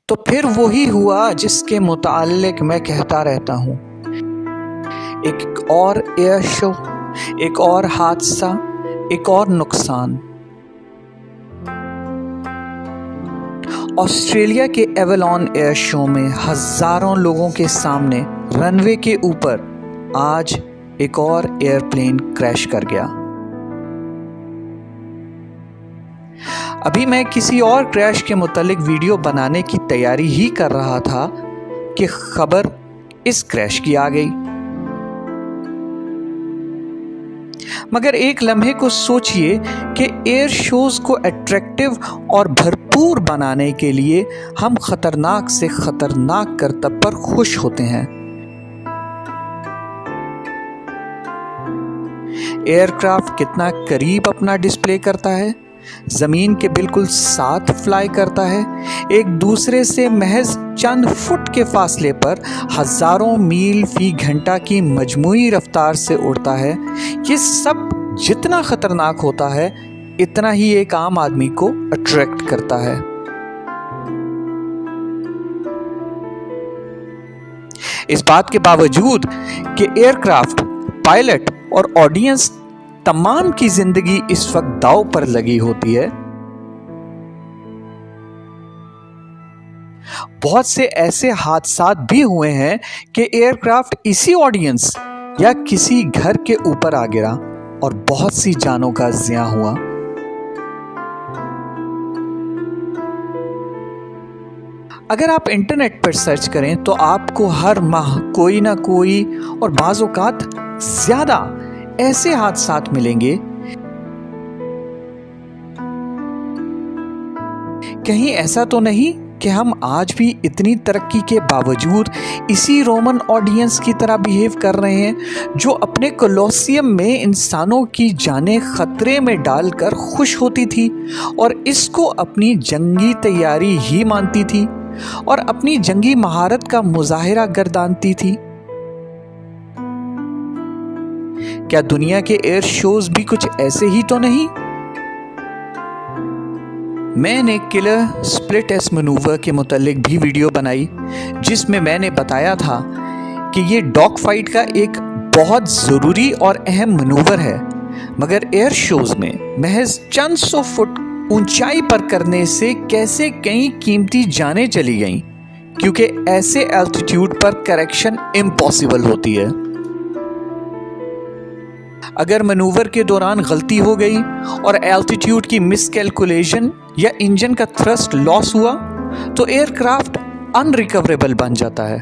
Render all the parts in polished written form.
तो फिर वही हुआ जिसके मुताल्लिक मैं कहता रहता हूँ। एक और एयर शो, एक और हादसा, एक और नुकसान। ऑस्ट्रेलिया के एवलॉन एयर शो में हजारों लोगों के सामने रनवे के ऊपर आज एक और एयरप्लेन क्रैश कर गया। अभी मैं किसी और क्रैश के मुतालिक वीडियो बनाने की तैयारी ही कर रहा था कि खबर इस क्रैश की आ गई। मगर एक लम्हे को सोचिए कि एयर शोज को अट्रैक्टिव और भरपूर बनाने के लिए हम खतरनाक से खतरनाक करतब पर खुश होते हैं। एयरक्राफ्ट कितना करीब अपना डिस्प्ले करता है, जमीन के बिल्कुल साथ फ्लाई करता है, एक दूसरे से महज चंद फुट के फासले पर हजारों मील फी घंटा की मजमूई रफ्तार से उड़ता है। ये सब जितना खतरनाक होता है इतना ही एक आम आदमी को अट्रैक्ट करता है। इस बात के बावजूद कि एयरक्राफ्ट, पायलट और ऑडियंस तमाम की जिंदगी इस वक्त दांव पर लगी होती है, बहुत से ऐसे हादसा भी हुए हैं कि एयरक्राफ्ट इसी ऑडियंस या किसी घर के ऊपर आ गिरा और बहुत सी जानों का ज़िया हुआ। अगर आप इंटरनेट पर सर्च करें तो आपको हर माह कोई ना कोई और बाज़ औक़ात ज्यादा ऐसे हादसा मिलेंगे। कहीं ऐसा तो नहीं कि हम आज भी इतनी तरक्की के बावजूद इसी रोमन ऑडियंस की तरह बिहेव कर रहे हैं जो अपने कोलोसियम में इंसानों की जानें खतरे में डालकर खुश होती थी और इसको अपनी जंगी तैयारी ही मानती थी और अपनी जंगी महारत का मुजाहिरा गर्दानती थी। क्या दुनिया के एयर शोज भी कुछ ऐसे ही तो नहीं? मैंने किलर स्प्लिट एस मनूवर के मुतालिक भी वीडियो बनाई जिसमें मैंने बताया था कि ये डॉग फाइट का एक बहुत ज़रूरी और अहम मनूवर है, मगर एयर शोज में महज चंद सौ फुट ऊंचाई पर करने से कैसे कई कीमती जानें चली गईं, क्योंकि ऐसे एल्टीट्यूड पर करेक्शन इम्पॉसिबल होती है। अगर मनूवर के दौरान गलती हो गई और एल्टीट्यूड की मिसकैलकुलेशन या इंजन का थ्रस्ट लॉस हुआ तो एयरक्राफ्ट अनरिकवरेबल बन जाता है।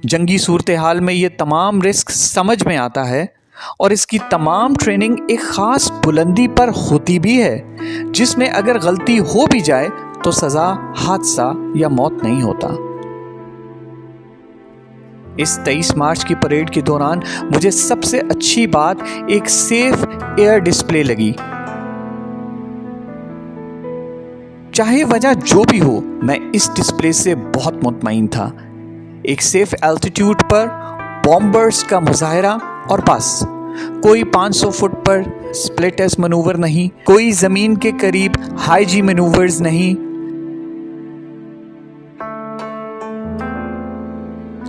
जंगी सूरत हाल में ये तमाम रिस्क समझ में आता है और इसकी तमाम ट्रेनिंग एक खास बुलंदी पर होती भी है जिसमें अगर गलती हो भी जाए तो सजा हादसा या मौत नहीं होता। इस 23 मार्च की परेड के दौरान मुझे सबसे अच्छी बात एक सेफ एयर डिस्प्ले लगी। चाहे वजह जो भी हो, मैं इस डिस्प्ले से बहुत मुतमईन था। एक सेफ एल्टीट्यूड पर बॉम्बर्स का मुजाहिरा और बस। कोई 500 फुट पर स्प्लिट एस मनूवर नहीं, कोई जमीन के करीब हाई जी मनूवर्स नहीं।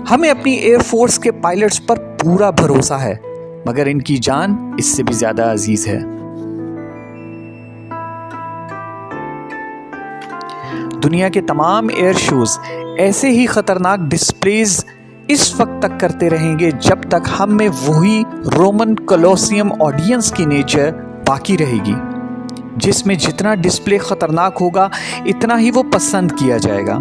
हमें अपनी एयरफोर्स के पायलट्स पर पूरा भरोसा है, मगर इनकी जान इससे भी ज्यादा अजीज है। दुनिया के तमाम एयर शोज ऐसे ही खतरनाक डिस्प्लेज इस वक्त तक करते रहेंगे जब तक हम में वही रोमन कोलोसियम ऑडियंस की नेचर बाकी रहेगी, जिसमें जितना डिस्प्ले खतरनाक होगा इतना ही वो पसंद किया जाएगा।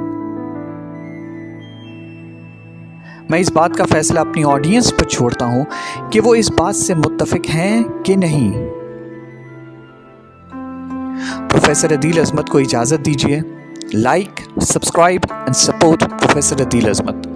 मैं इस बात का फैसला अपनी ऑडियंस पर छोड़ता हूं कि वो इस बात से मुत्तफिक हैं कि नहीं। प्रोफेसर अदील अजमत को इजाजत दीजिए। Like, subscribe and support professor Adeel Azmat.